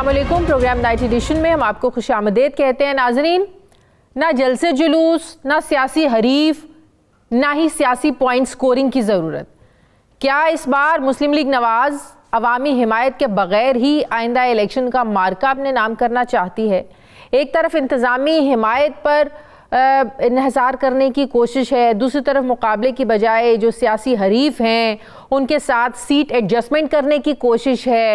अस्सलामुअलैकुम। Programme night addition में हम आपको खुशामदीद कहते हैं। नाजरीन, ना जलसे जुलूस, ना सियासी हरीफ, ना ही सियासी पॉइंट स्कोरिंग की ज़रूरत। क्या इस बार मुस्लिम लीग नवाज़ अवामी हिमायत के बग़ैर ही आइंदा इलेक्शन का मार्का अपने नाम करना चाहती है? एक तरफ इंतज़ामी हिमायत पर इन्हिसार करने की कोशिश है, दूसरी तरफ मुकाबले की बजाय जो सियासी हरीफ हैं उनके साथ सीट एडजस्टमेंट करने की कोशिश है,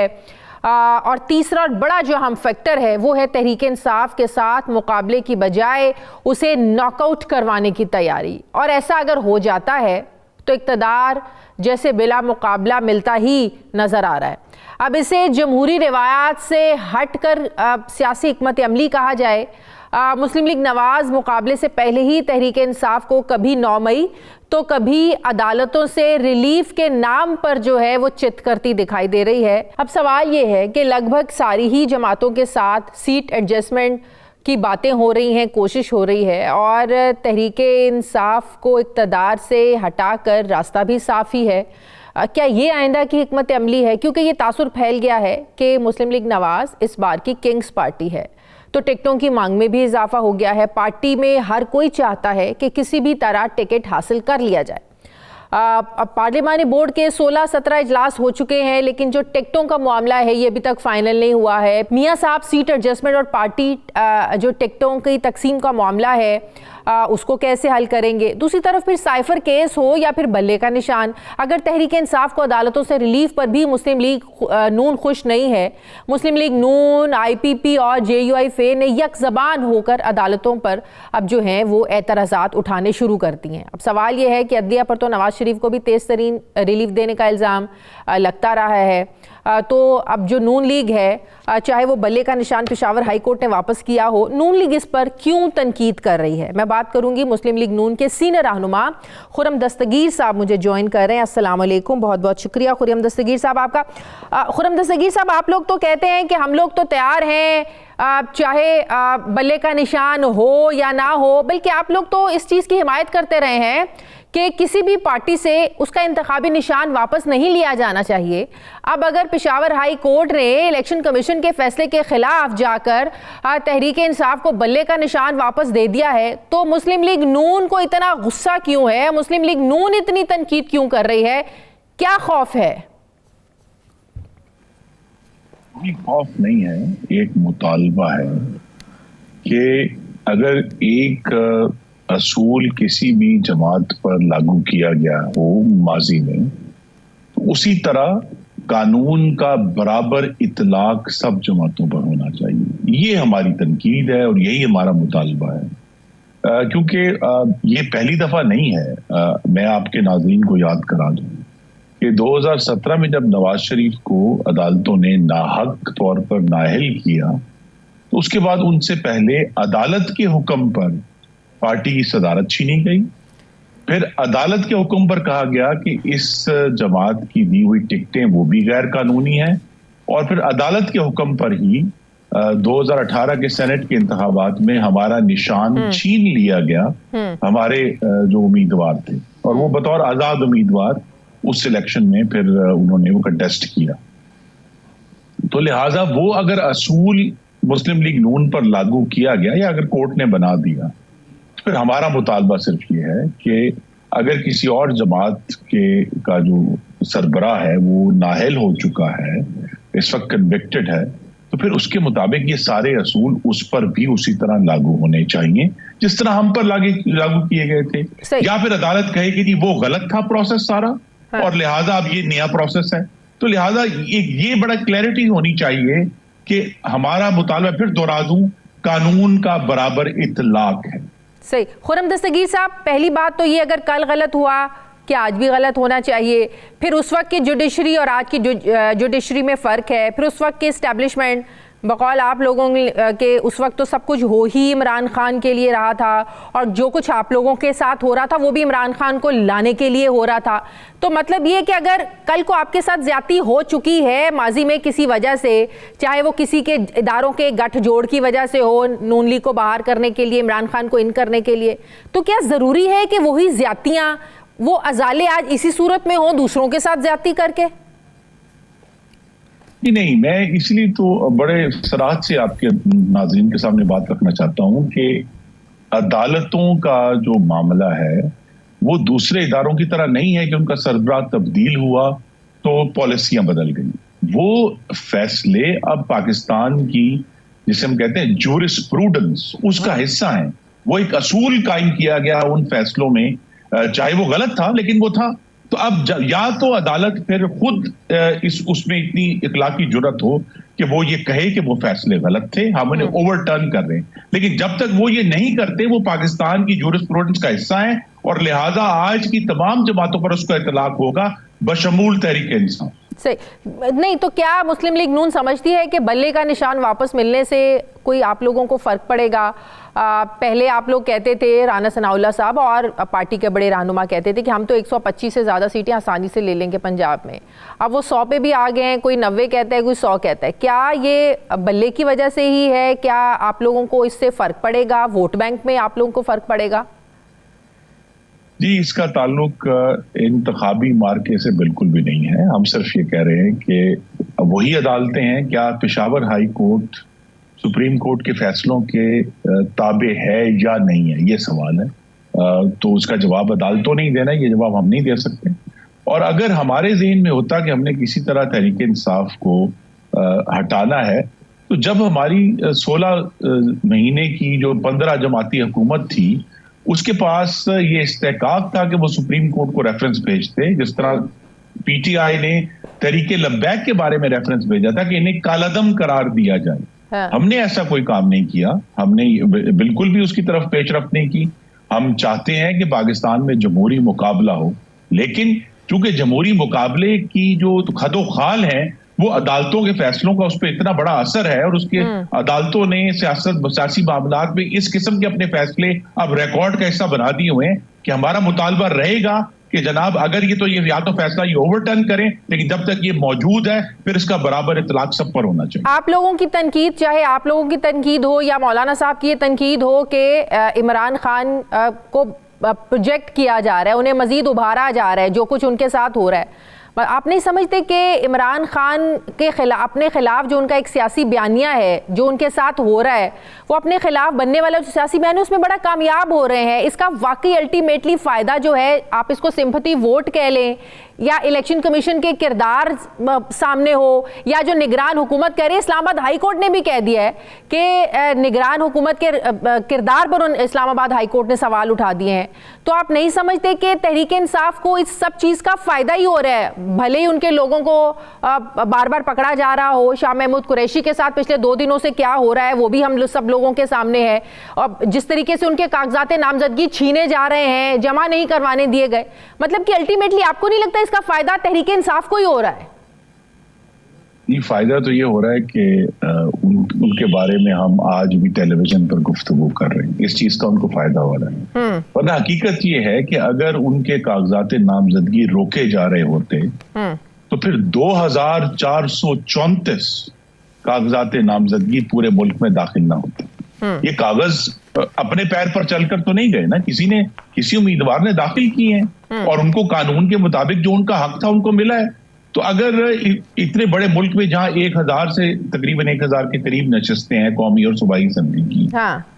और तीसरा बड़ा जो अहम फैक्टर है वो है तहरीक इंसाफ के साथ मुकाबले की बजाय उसे नॉकआउट करवाने की तैयारी। और ऐसा अगर हो जाता है तो इक़्तिदार जैसे बिला मुकाबला मिलता ही नज़र आ रहा है। अब इसे जमहूरी रिवायात से हट कर सियासी हिकमत अमली कहा जाए। मुस्लिम लीग नवाज़ मुकाबले से पहले ही तहरीक इंसाफ को कभी 9 मई तो कभी अदालतों से रिलीफ के नाम पर जो है वो चित करती दिखाई दे रही है। अब सवाल ये है कि लगभग सारी ही जमातों के साथ सीट एडजस्टमेंट की बातें हो रही हैं, कोशिश हो रही है, और तहरीक इंसाफ को इक़्तिदार से हटाकर रास्ता भी साफ़ ही है। क्या ये आइंदा की हिकमत अमली है? क्योंकि ये तासुर फैल गया है कि मुस्लिम लीग नवाज़ इस बार की किंग्स पार्टी है, तो टिकटों की मांग में भी इजाफा हो गया है। पार्टी में हर कोई चाहता है कि किसी भी तरह टिकट हासिल कर लिया जाए। अब पार्लिमानी बोर्ड के 16-17 इजलास हो चुके हैं, लेकिन जो टिकटों का मामला है ये अभी तक फाइनल नहीं हुआ है। मियां साहब सीट एडजस्टमेंट और पार्टी जो टिकटों की तकसीम का मामला है उसको कैसे हल करेंगे? दूसरी तरफ फिर साइफर केस हो या फिर बल्ले का निशान, अगर तहरीक इंसाफ को अदालतों से रिलीफ पर भी मुस्लिम लीग नून खुश नहीं है, मुस्लिम लीग नून, IPP और JUI ने यक ज़बान होकर अदालतों पर अब जो हैं वो एतराज़ात उठाने शुरू कर दिए हैं। अब सवाल ये है कि अदलिया पर तो नवाज शरीफ को भी तेज़ तरीन रिलीफ देने का इल्ज़ाम लगता रहा है, तो अब जो नून लीग है, चाहे वो बल्ले का निशान पेशावर हाई कोर्ट ने वापस किया हो, नून लीग इस पर क्यों तनकीद कर रही है? मैं बात करूंगी मुस्लिम लीग नून के सीनियर रहनुमा खुर्रम दस्तगीर साहब मुझे ज्वाइन कर रहे हैं। अस्सलाम वालेकुम, बहुत बहुत शुक्रिया खुर्रम दस्तगीर साहब आपका। खुर्रम दस्तगीर साहब, आप लोग तो कहते हैं कि हम लोग तो तैयार हैं, चाहे बल्ले का निशान हो या ना हो, बल्कि आप लोग तो इस चीज़ की हिमायत करते रहे हैं कि किसी भी पार्टी से उसका इंतखाबी निशान वापस नहीं लिया जाना चाहिए। अब अगर पेशावर हाई कोर्ट ने इलेक्शन कमीशन के फैसले के खिलाफ जाकर तहरीक इंसाफ को बल्ले का निशान वापस दे दिया है, तो मुस्लिम लीग नून को इतना गुस्सा क्यों है? मुस्लिम लीग नून इतनी तनकीद क्यों कर रही है? क्या खौफ है? खौफ नहीं है, एक मुतालबा है कि अगर एक असूल किसी भी जमात पर लागू किया गया हो माजी में, तो उसी तरह कानून का बराबर इतलाक सब जमातों पर होना चाहिए। ये हमारी तनकीद है और यही हमारा मुतालबा है, क्योंकि ये पहली दफा नहीं है। मैं आपके नाज़रीन को याद करा दूं कि 2017 में जब नवाज शरीफ को अदालतों ने नाहक तौर पर नाअहल किया, तो उसके बाद उनसे पहले अदालत के हुक्म पर पार्टी की सदारत छीनी गई। फिर अदालत के हुक्म पर कहा गया कि इस जमात की दी हुई टिकटें वो भी गैर कानूनी हैं, और फिर अदालत के हुक्म पर ही 2018 के सेनेट के इंतखाबात में हमारा निशान छीन लिया गया हमारे जो उम्मीदवार थे, और वो बतौर आजाद उम्मीदवार उस इलेक्शन में फिर उन्होंने वो कंटेस्ट किया। तो लिहाजा वो अगर असूल मुस्लिम लीग नून पर लागू किया गया या अगर कोर्ट ने बना दिया, फिर हमारा मुतालबा सिर्फ ये है कि अगर किसी और जमात के का जो सरबराह है वो नाअहल हो चुका है, इस वक्त कन्विक्टेड है, तो फिर उसके मुताबिक ये सारे असूल उस पर भी उसी तरह लागू होने चाहिए जिस तरह हम पर लागू किए गए थे। या फिर अदालत कहे कि जी वो गलत था प्रोसेस सारा, और लिहाजा अब ये नया प्रोसेस है। तो लिहाजा ये बड़ा क्लैरिटी होनी चाहिए कि हमारा मुतालबा, फिर दोहरा दूं, कानून का बराबर इतलाक है। सही। खुर्रम दस्तगीर साहब, पहली बात तो ये, अगर कल गलत हुआ कि आज भी गलत होना चाहिए? फिर उस वक्त की जुडिशरी और आज की जुडिशरी में फ़र्क है। फिर उस वक्त के इस्टेब्लिशमेंट, बकौल आप लोगों के, उस वक्त तो सब कुछ हो ही इमरान खान के लिए रहा था, और जो कुछ आप लोगों के साथ हो रहा था वो भी इमरान खान को लाने के लिए हो रहा था। तो मतलब ये कि अगर कल को आपके साथ ज्यादती हो चुकी है माजी में किसी वजह से, चाहे वो किसी के इदारों के गठजोड़ की वजह से हो, नून लीग को बाहर करने के लिए, इमरान खान को इन करने के लिए, तो क्या ज़रूरी है कि वही ज्यादतियाँ, वो अजाले आज इसी सूरत में हो दूसरों के साथ ज्यादती करके? नहीं, मैं इसलिए तो बड़े सराहत से आपके नाज़रीन के सामने बात रखना चाहता हूं कि अदालतों का जो मामला है वो दूसरे इदारों की तरह नहीं है कि उनका सरबराह तब्दील हुआ तो पॉलिसियां बदल गई। वो फैसले अब पाकिस्तान की, जिसे हम कहते हैं जूरिस्प्रूडेंस, उसका हिस्सा है। वो एक असूल कायम किया गया उन फैसलों में, चाहे वो गलत था लेकिन वो था। तो अब या तो अदालत फिर खुद उसमें इतनी इखलाकी जुर्रत हो कि वो ये कहे कि वो फैसले गलत थे, हम उन्हें ओवरटर्न कर रहे हैं, लेकिन जब तक वो ये नहीं करते वो पाकिस्तान की जूरिस्प्रूडेंस का हिस्सा है और लिहाजा आज की तमाम जमातों पर उसका इतलाक होगा, बशमूल तहरीक इंसाफ। सही नहीं तो क्या मुस्लिम लीग नून समझती है कि बल्ले का निशान वापस मिलने से कोई आप लोगों को फर्क पड़ेगा? पहले आप लोग कहते थे, राना सनाउल्लाह साहब और पार्टी के बड़े रहनुमा कहते थे कि हम तो 125 से ज़्यादा सीटें आसानी से ले लेंगे पंजाब में। अब वो 100 पे भी आ गए हैं, कोई 90 कहता है, कोई 100 कहता है। क्या ये बल्ले की वजह से ही है? क्या आप लोगों को इससे फ़र्क पड़ेगा? वोट बैंक में आप लोगों को फ़र्क पड़ेगा? जी, इसका ताल्लुक इंतखाबी मार्के से बिल्कुल भी नहीं है। हम सिर्फ ये कह रहे हैं कि वही अदालतें हैं, क्या Peshawar high court supreme court के फैसलों के ताबे है या नहीं है, ये सवाल है। तो उसका जवाब अदालतों नहीं देना, ये जवाब हम नहीं दे सकते। और अगर हमारे ज़हन में होता कि हमने किसी तरह तहरीक इंसाफ को हटाना है, तो जब हमारी 16 महीने की जो 15 जमाती हुकूमत थी, उसके पास ये इस्तेकाक था कि वो सुप्रीम कोर्ट को रेफरेंस भेजते, जिस तरह पीटीआई ने तहरीके लब्बैक के बारे में रेफरेंस भेजा था कि इन्हें कालादम करार दिया जाए। हाँ। हमने ऐसा कोई काम नहीं किया, हमने बिल्कुल भी उसकी तरफ पेशरफ्त नहीं की। हम चाहते हैं कि पाकिस्तान में जमहूरी मुकाबला हो, लेकिन चूंकि जमहूरी मुकाबले की जो खदोखाल है वो अदालतों के फैसलों का उस पर इतना बड़ा असर है, और उसके अदालतों ने सियासी मामलात में इस किस्म के अपने फैसले अब रिकॉर्ड का हिस्सा बना दिए हुए हैं कि हमारा मुतालबा रहेगा कि जनाब अगर ये तो ये या तो फैसला ये ओवरटर्न करें, लेकिन जब तक ये मौजूद है फिर इसका बराबर इतलाक सब पर होना चाहिए। आप लोगों की तनकीद, चाहे आप लोगों की तनकीद हो या मौलाना साहब की ये तनकीद हो कि इमरान खान को प्रोजेक्ट किया जा रहा है, उन्हें मजीद उभारा जा रहा है, जो कुछ उनके साथ हो रहा है, आप नहीं समझते कि इमरान खान के खिलाफ, अपने खिलाफ जो उनका एक सियासी बयानिया है जो उनके साथ हो रहा है, वो अपने खिलाफ बनने वाला जो सियासी बयान है उसमें बड़ा कामयाब हो रहे हैं? इसका वाकई अल्टीमेटली फ़ायदा जो है, आप इसको सिंपैथी वोट कह लें या इलेक्शन कमीशन के किरदार सामने हो या जो निगरान हुकूमत कह रही है, इस्लामाबाद हाई कोर्ट ने भी कह दिया है कि निगरान हुकूमत के किरदार पर इस्लामाबाद हाई कोर्ट ने सवाल उठा दिए हैं। तो आप नहीं समझते कि तहरीक इंसाफ को इस सब चीज़ का फ़ायदा ही हो रहा है? भले ही उनके लोगों को बार बार पकड़ा जा रहा हो, शाह महमूद कुरैशी के साथ पिछले 2 दिनों से क्या हो रहा है वो भी हम सब लोगों के सामने है, और जिस तरीके से उनके कागजात नामजदगी छीने जा रहे हैं, जमा नहीं करवाने दिए गए, मतलब कि अल्टीमेटली आपको नहीं लगता इसका फायदा तहरीक इंसाफ को ही हो रहा है? ये फायदा तो ये हो रहा है कि उनके बारे में हम आज भी टेलीविजन पर गुफ्तगू कर रहे हैं, इस चीज का उनको फायदा हो रहा है। वरना हकीकत ये है कि अगर उनके कागजात नामजदगी रोके जा रहे होते तो फिर 2434 कागजात नामजदगी पूरे मुल्क में दाखिल ना होते। ये कागज अपने पैर पर चलकर तो नहीं गए ना, किसी उम्मीदवार ने दाखिल किए हैं और उनको कानून के मुताबिक जो उनका हक था उनको मिला है। तो अगर इतने बड़े मुल्क में जहां 1000 से तकरीबन 1000 के करीब नशिस्तें हैं कौमी और सूबाई असेंबली की,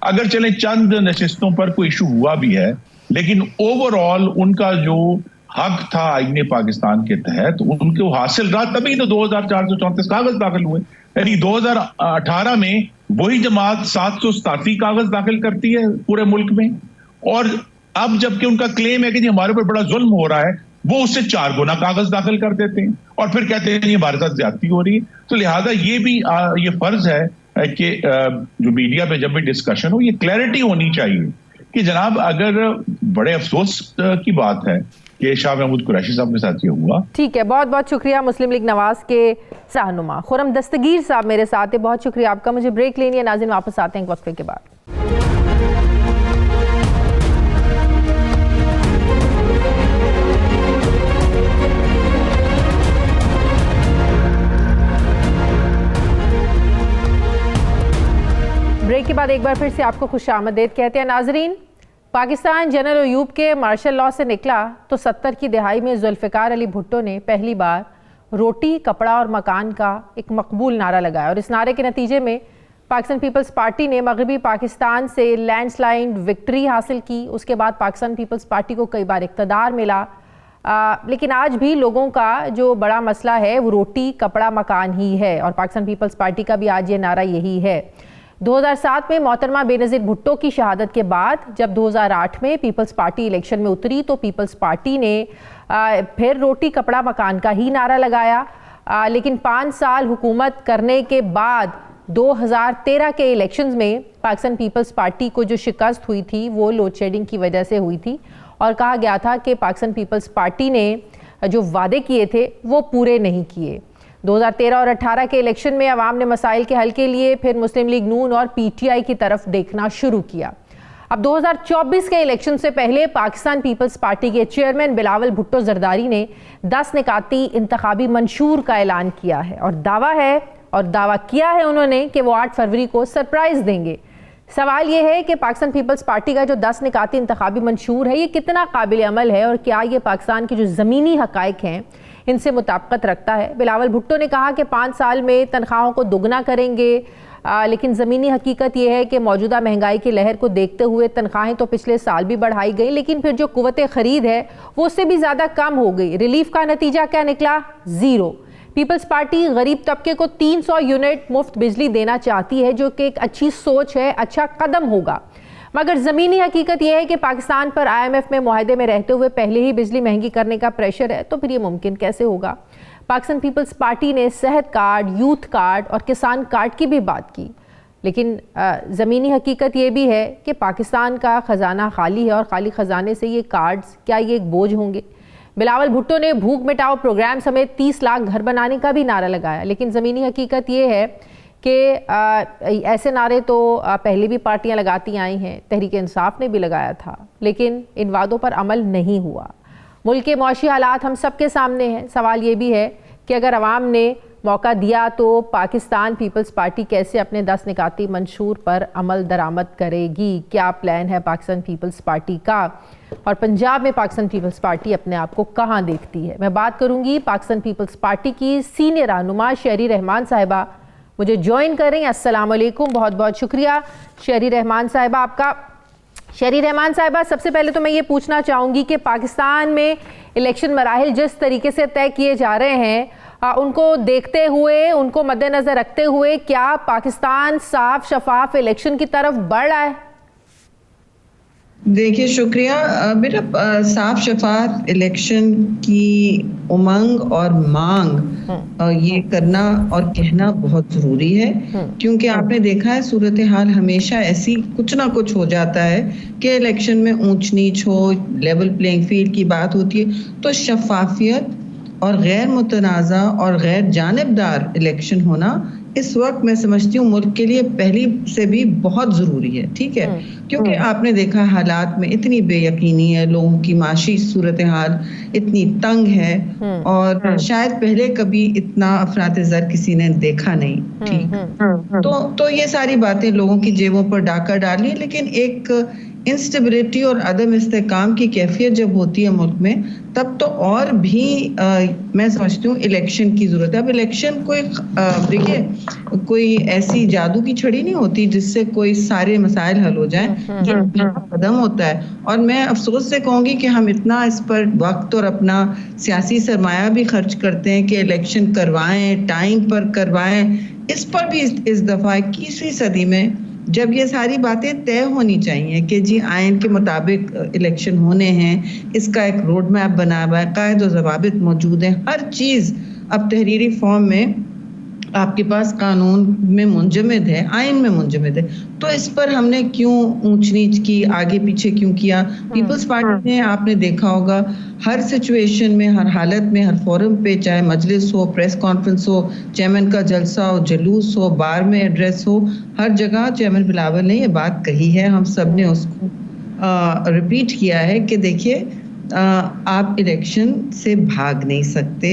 अगर चले चंद नशिस्तों पर कोई इशू हुआ भी है, लेकिन ओवरऑल उनका जो हक था आईने पाकिस्तान के तहत उनको हासिल रहा, तभी तो 2434 कागज दाखिल हुए। यानी 2018 में वही जमात 787 कागज दाखिल करती है पूरे मुल्क में, और अब जबकि उनका क्लेम है कि जी हमारे ऊपर बड़ा जुल्म हो रहा है, वो उससे 4 गुना कागज दाखिल कर देते हैं और फिर कहते हैं ये हमारे साथ ज्यादती हो रही है। तो लिहाजा ये भी ये फर्ज है कि जो मीडिया पे जब भी डिस्कशन हो, ये क्लैरिटी होनी चाहिए कि जनाब अगर बड़े अफसोस की बात है कि शाह महमूद कुरैशी साहब के साथ ये हुआ। ठीक है, बहुत बहुत शुक्रिया मुस्लिम लीग नवाज के रहनुमा खुर्रम दस्तगीर साहब मेरे साथ है, बहुत शुक्रिया आपका। मुझे ब्रेक लेनी है, नाज़रीन वापस आते हैं एक वक्फे के बाद। ब्रेक के बाद एक बार फिर से आपको खुशामदीद कहते हैं। नाजरीन, पाकिस्तान जनरल अयूब के मार्शल लॉ से निकला तो 70 की दहाई में जुल्फ़िकार अली भुट्टो ने पहली बार रोटी कपड़ा और मकान का एक मकबूल नारा लगाया और इस नारे के नतीजे में पाकिस्तान पीपल्स पार्टी ने मगरबी पाकिस्तान से लैंडस्लाइड विक्ट्री हासिल की। उसके बाद पाकिस्तान पीपल्स पार्टी को कई बार इक़्तिदार मिला, लेकिन आज भी लोगों का जो बड़ा मसला है वो रोटी कपड़ा मकान ही है और पाकिस्तान पीपल्स पार्टी का भी आज ये नारा यही है। 2007 में मोहतरमा बेनज़ीर भुट्टो की शहादत के बाद जब 2008 में पीपल्स पार्टी इलेक्शन में उतरी तो पीपल्स पार्टी ने फिर रोटी कपड़ा मकान का ही नारा लगाया, लेकिन 5 साल हुकूमत करने के बाद 2013 के इलेक्शंस में पाकिस्तान पीपल्स पार्टी को जो शिकस्त हुई थी वो लोड शेडिंग की वजह से हुई थी और कहा गया था कि पाकिस्तान पीपल्स पार्टी ने जो वादे किए थे वो पूरे नहीं किए। 2013 और 18 के इलेक्शन में अवाम ने मसाइल के हल के लिए फिर मुस्लिम लीग नून और पीटीआई की तरफ देखना शुरू किया। अब 2024 के इलेक्शन से पहले पाकिस्तान पीपल्स पार्टी के चेयरमैन बिलावल भुट्टो जरदारी ने 10 निकाती इंतखाबी मंशूर का ऐलान किया है और दावा किया है उन्होंने कि वो 8 फरवरी को सरप्राइज देंगे। सवाल ये है कि पाकिस्तान पीपल्स पार्टी का जो 10 निकाती इंतखाबी मंशूर है ये कितना काबिल अमल है और क्या ये पाकिस्तान के जो ज़मीनी हक़ाइक़ हैं इनसे मुताबिकत रखता है। बिलावल भुट्टो ने कहा कि 5 साल में तनख्वाहों को दुगना करेंगे, लेकिन ज़मीनी हकीकत यह है कि मौजूदा महंगाई की लहर को देखते हुए तनख्वाहें तो पिछले साल भी बढ़ाई गई, लेकिन फिर जो कुव्वत ख़रीद है वो उससे भी ज़्यादा कम हो गई। रिलीफ का नतीजा क्या निकला? 0। पीपल्स पार्टी गरीब तबके को 300 यूनिट मुफ्त बिजली देना चाहती है जो कि एक अच्छी सोच है, अच्छा कदम होगा, मगर ज़मीनी हकीकत यह है कि पाकिस्तान पर IMF में मुआहदे में रहते हुए पहले ही बिजली महंगी करने का प्रेशर है, तो फिर ये मुमकिन कैसे होगा। पाकिस्तान पीपल्स पार्टी ने सेहत कार्ड, यूथ कार्ड और किसान कार्ड की भी बात की, लेकिन ज़मीनी हकीकत ये भी है कि पाकिस्तान का ख़जाना खाली है और खाली ख़जाने से ये कार्ड्स क्या ये एक बोझ होंगे। बिलावल भुट्टो ने भूख मिटाओ प्रोग्राम समेत 30 लाख घर बनाने का भी नारा लगाया, लेकिन ज़मीनी हकीकत ये है कि ऐसे नारे तो पहले भी पार्टियां लगाती आई हैं, तहरीक इंसाफ ने भी लगाया था, लेकिन इन वादों पर अमल नहीं हुआ। मुल्क के मौशी हालात हम सबके सामने हैं। सवाल ये भी है कि अगर अवाम ने मौका दिया तो पाकिस्तान पीपल्स पार्टी कैसे अपने 10 निकाती मंशूर पर अमल दरामद करेगी? क्या प्लान है पाकिस्तान पीपल्स पार्टी का और पंजाब में पाकिस्तान पीपल्स पार्टी अपने आप को कहाँ देखती है? मैं बात करूँगी पाकिस्तान पीपल्स पार्टी की सीनियर रहनुमा शहरी रहमान साहिबा मुझे ज्वाइन करें। अस्सलाम वालेकुम, बहुत बहुत शुक्रिया शहरी रहमान साहिबा आपका। शहरी रहमान साहिबा, सबसे पहले तो मैं ये पूछना चाहूँगी कि पाकिस्तान में इलेक्शन मराहिल जिस तरीके से तय किए जा रहे हैं उनको देखते हुए, उनको मद्देनज़र रखते हुए क्या पाकिस्तान साफ शफाफ इलेक्शन की तरफ बढ़ रहा है? देखिए, शुक्रिया बेटा। साफ शफाफ इलेक्शन की उमंग और मांग ये करना और कहना बहुत ज़रूरी है, क्योंकि आपने देखा है सूरत हाल हमेशा ऐसी कुछ ना कुछ हो जाता है कि इलेक्शन में ऊंच नीच हो, लेवल प्लेइंग फील्ड की बात होती है, तो शफाफियत और गैर मुतनाज़ा और गैर जानिबदार इलेक्शन होना इस वक्त मैं समझती हूँ मुल्क के लिए पहली से भी बहुत ज़रूरी है। ठीक है, क्योंकि आपने देखा हालात में इतनी बेयकीनी है, लोगों की माशी सूरत हाल इतनी तंग है और शायद पहले कभी इतना अफरात-ए-ज़र किसी ने देखा नहीं। ठीक, तो ये सारी बातें लोगों की जेबों पर डाका डाली, लेकिन एक इंस्टेबिलिटी और अदम इस्तेकाम की कैफियत जब होती है मुल्क में, तब तो और भी मैं समझती हूँ इलेक्शन की ज़रूरत है। अब इलेक्शन कोई देखिए कोई ऐसी जादू की छड़ी नहीं होती जिससे कोई सारे मसाइल हल हो जाएं, जो कदम होता है। और मैं अफसोस से कहूँगी कि हम इतना इस पर वक्त और अपना सियासी सरमाया भी खर्च करते हैं कि इलेक्शन करवाएं, टाइम पर करवाएं। इस पर भी इस दफ़ा 21वीं सदी में जब ये सारी बातें तय होनी चाहिए कि जी आइन के मुताबिक इलेक्शन होने हैं, इसका एक रोड मैप बना हुआ है, कायदे ज़वाबित मौजूद हैं, हर चीज़ अब तहरीरी फॉर्म में आपके पास कानून में मुंजमद है, आइन में मुंजमद है, तो इस पर हमने क्यों ऊंच नीच की, आगे पीछे क्यों किया? पीपल्स पार्टी ने, आपने देखा होगा, हर सिचुएशन में, हर हालत में, हर फोरम पे, चाहे मजलिस हो, प्रेस कॉन्फ्रेंस हो, चेयरमैन का जलसा हो, जुलूस हो, बार में एड्रेस हो, हर जगह चेयरमैन बिलावल ने ये बात कही है, हम सब ने उसको रिपीट किया है कि देखिए आप इलेक्शन से भाग नहीं सकते।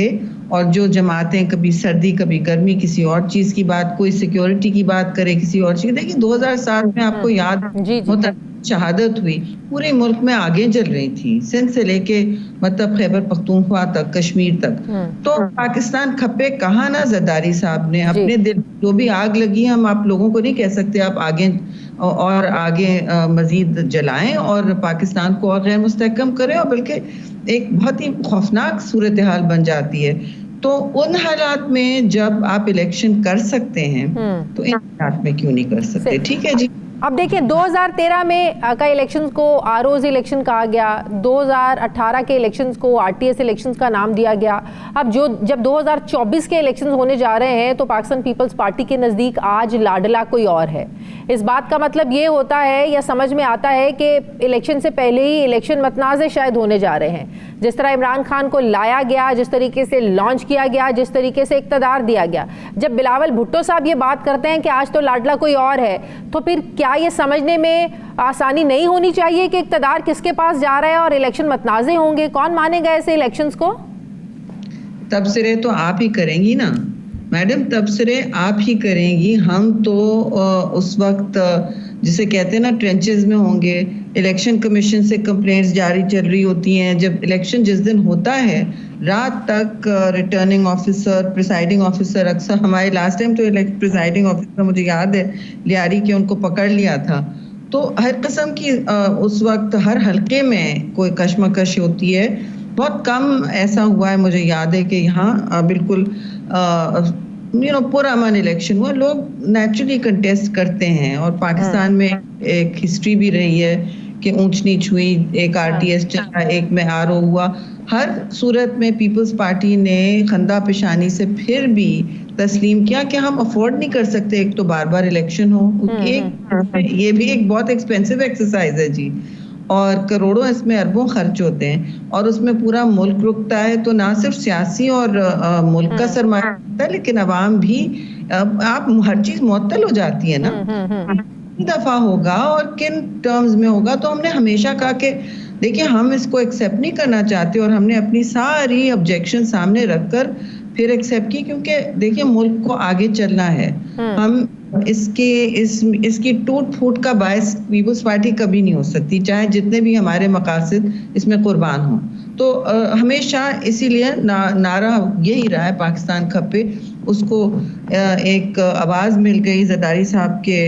और जो जमातें कभी सर्दी कभी गर्मी, किसी और चीज़ की बात, कोई सिक्योरिटी की बात करे, किसी और चीज़, देखिए 2007 में आपको याद होता शहादत हुई पूरे मुल्क में आगे चल रही थी, सिंध से लेके मतलब खैबर पख्तूनख्वा तक, कश्मीर तक। तो पाकिस्तान खपे कहाँ ना जरदारी साहब ने अपने दिल जो भी आग लगी, हम आप लोगों को नहीं कह सकते आप आगे और आगे मजीद जलाएं और पाकिस्तान को और गैर मुस्तहकम करें, और बल्कि एक बहुत ही खौफनाक सूरत हाल बन जाती है। तो उन हालात में जब आप इलेक्शन कर सकते हैं तो इन हालात में क्यों नहीं कर सकते? ठीक है जी। अब देखिए 2013 में का इलेक्शंस को आरओज इलेक्शन कहा गया, 2018 के इलेक्शंस को आरटीएस इलेक्शंस का नाम दिया गया। अब जब 2024 के इलेक्शंस होने जा रहे हैं तो पाकिस्तान पीपल्स पार्टी के नज़दीक आज लाडला कोई और है। इस बात का मतलब ये होता है या समझ में आता है कि इलेक्शन से पहले ही इलेक्शन मतनाज़े शायद होने जा रहे हैं। जिस तरह इमरान खान को लाया गया, जिस तरीके से लॉन्च किया गया, जिस तरीके से इक़्तिदार दिया गया, जब बिलावल भुट्टो साहब ये बात करते हैं कि आज तो लाडला कोई और है, तो फिर क्या ये समझने में आसानी नहीं होनी चाहिए कि इक़्तिदार किसके पास जा रहा है और इलेक्शन मतनाज़े होंगे? कौन मानेगा ऐसे इलेक्शंस को? तबसरे तो आप ही करेंगी ना मैडम, तबसरे आप ही करेंगी। हम तो उस वक्त जिसे कहते हैं ना ट्रेंचेस में होंगे। इलेक्शन कमीशन से कंप्लेंट्स जारी चल रही होती हैं। जब इलेक्शन जिस दिन होता है रात तक रिटर्निंग ऑफिसर, प्रिसाइडिंग ऑफिसर, अक्सर हमारे लास्ट टाइम तो प्रिसाइडिंग ऑफिसर मुझे याद है लियारी के उनको पकड़ लिया था। तो हर किस्म की उस वक्त हर हलके में कोई कशमकश होती है। बहुत कम ऐसा हुआ है, मुझे याद है कि यहाँ बिल्कुल पुरअमन इलेक्शन हुआ। लोग नेचुरली कंटेस्ट करते हैं और पाकिस्तान में एक हिस्ट्री भी रही है कि ऊंच नीच हुई, एक आरटीएस चला, एक में आरओ हुआ। हर सूरत में पीपल्स पार्टी ने खंदा पेशानी से फिर भी तस्लीम किया कि हम अफोर्ड नहीं कर सकते एक तो बार बार इलेक्शन हो। ये भी एक बहुत एक्सपेंसिव एक्सरसाइज है जी, और करोड़ों इसमें अरबों खर्च होते हैं और उसमें पूरा मुल्क रुकता है। तो ना सिर्फ सियासी और मुल्क का सरमाया होता है, लेकिन अवाम भी आप हर चीज मुअत्तल हो जाती है ना। दफा होगा और किन टर्म्स में होगा, तो हमने हमेशा कहा कि देखिए हम इसको एक्सेप्ट नहीं करना चाहते और हमने अपनी सारी ऑब्जेक्शन सामने रखकर फिर एक्सेप्ट की, क्योंकि देखिए मुल्क को आगे चलना है। हम इसकी टूट फूट का बायस पीपल्स पार्टी कभी नहीं हो सकती, चाहे जितने भी हमारे मकासद इसमें कुर्बान हों। तो हमेशा इसीलिए नारा यही रहा है पाकिस्तान खपे। उसको एक आवाज मिल गई जरदारी साहब के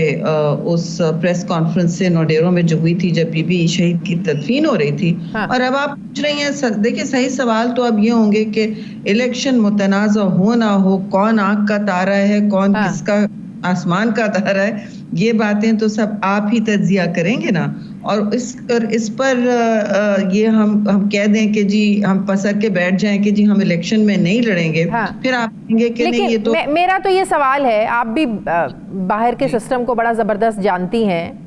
उस प्रेस कॉन्फ्रेंस से नोडेरो में जो हुई थी जब बीबी शहीद की तदफीन हो रही थी। और अब आप पूछ रही हैं, देखिए सही सवाल तो अब ये होंगे कि इलेक्शन मुतनाज़ा हो ना हो, कौन आंख का तारा है, कौन किसका आसमान का तारा है, ये बातें तो सब आप ही तज्जिया करेंगे ना। और इस पर ये हम कह दें कि जी हम पसर के बैठ जाएं कि जी हम इलेक्शन में नहीं लड़ेंगे, फिर आप कहेंगे कि नहीं। ये तो मेरा तो ये सवाल है, आप भी बाहर के सिस्टम को बड़ा ज़बरदस्त जानती हैं।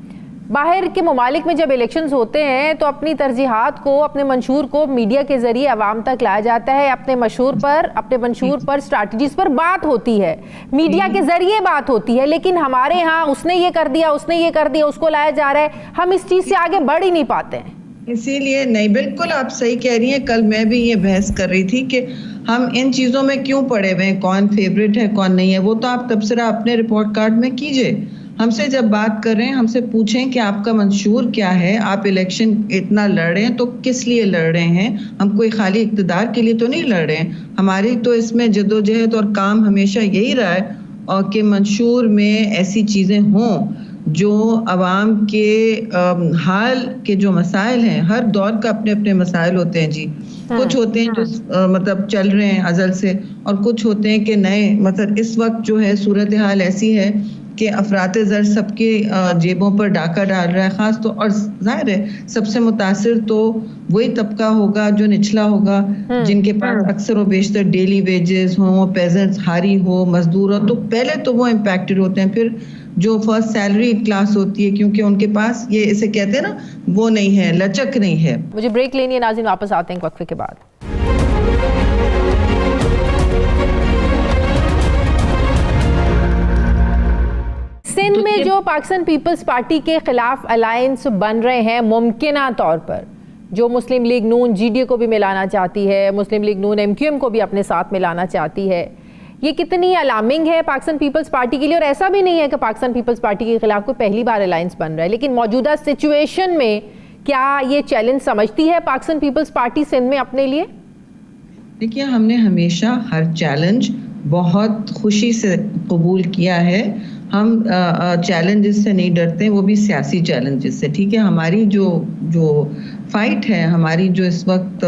बाहर के ममालिक में जब इलेक्शंस होते हैं तो अपनी तरजीहात को, अपने मंशूर को मीडिया के जरिए आवाम तक लाया जाता है। अपने मंशूर पर स्ट्रैटेजीज पर बात होती है, मीडिया के जरिए बात होती है। लेकिन हमारे यहाँ उसने ये कर दिया, उसको लाया जा रहा है, हम इस चीज़ से आगे बढ़ ही नहीं पाते हैं। इसीलिए नहीं, बिल्कुल आप सही कह रही हैं। कल मैं भी ये बहस कर रही थी कि हम इन चीज़ों में क्यों पड़े हुए हैं, कौन फेवरेट है कौन नहीं है। वो तो आप तबसरा अपने रिपोर्ट कार्ड में कीजिए। हमसे जब बात कर रहे हैं हमसे पूछें कि आपका मंशूर क्या है, आप इलेक्शन इतना लड़ रहे हैं तो किस लिए लड़ रहे हैं। हम कोई खाली इक़्तिदार के लिए तो नहीं लड़ रहे हैं। हमारी तो इसमें जद्दोजहद और काम हमेशा यही रहा है और कि मंशूर में ऐसी चीज़ें हों जो आवाम के हाल के जो मसाइल हैं, हर दौर का अपने अपने मसाइल होते हैं जी। कुछ होते हैं जो मतलब चल रहे हैं अज़ल से, और कुछ होते हैं कि नए, मतलब इस वक्त जो है सूरत हाल ऐसी है कि अफराते ज़र सबके जेबों पर डाका डाल रहा है खास तो। और जाहिर है सबसे मुतासिर तो वही तबका होगा जो निचला होगा, जिनके पास अक्सर व बेशतर डेली वेजेस हो, पेजेंट्स हारी हो, मजदूर हो, तो पहले तो वो इम्पैक्टेड होते हैं। फिर जो फर्स्ट सैलरी क्लास होती है, क्योंकि उनके पास ये इसे कहते हैं ना, वो नहीं है, लचक नहीं है। मुझे ब्रेक लेनी है नाज़रीन, वापस आते हैं वक्फे के बाद। सिंध में जो पाकिस्तान पीपल्स पार्टी के खिलाफ अलायंस बन रहे हैं, मुमकिना तौर पर जो मुस्लिम लीग नून जीडीए को भी मिलाना चाहती है, मुस्लिम लीग नून एमक्यूएम को भी अपने साथ मिलाना चाहती है, ये कितनी अलार्मिंग है पाकिस्तान पीपल्स पार्टी के लिए? और ऐसा भी नहीं है कि पाकिस्तान पीपल्स पार्टी के खिलाफ कोई पहली बार अलायंस बन रहा है, लेकिन मौजूदा सिचुएशन में क्या ये चैलेंज समझती है पाकिस्तान पीपल्स पार्टी सिंध में अपने लिए? देखिए, हमने हमेशा हर चैलेंज बहुत खुशी से कबूल किया है। हम चैलेंजेस से नहीं डरते, वो भी सियासी चैलेंजेस से। ठीक है, हमारी जो फाइट है, हमारी जो इस वक्त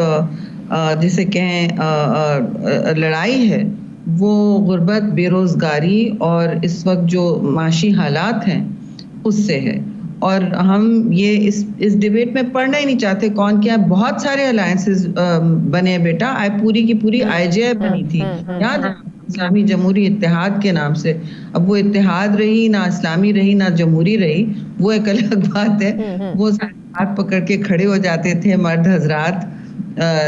जिसे कहें लड़ाई है, वो गुर्बत, बेरोजगारी और इस वक्त जो माशी हालात हैं उससे है। और हम ये इस डिबेट में पढ़ना ही नहीं चाहते कौन क्या। बहुत सारे अलायंसेस बने बेटा, पूरी की पूरी IJI बनी थी याद, इस्लामी जमहूरी इत्तेहाद के नाम से। अब वो इत्तेहाद रही ना, इस्लामी रही ना, जमहूरी रही, वो एक अलग बात है। वो हाथ पकड़ के खड़े हो जाते थे मर्द हजरात,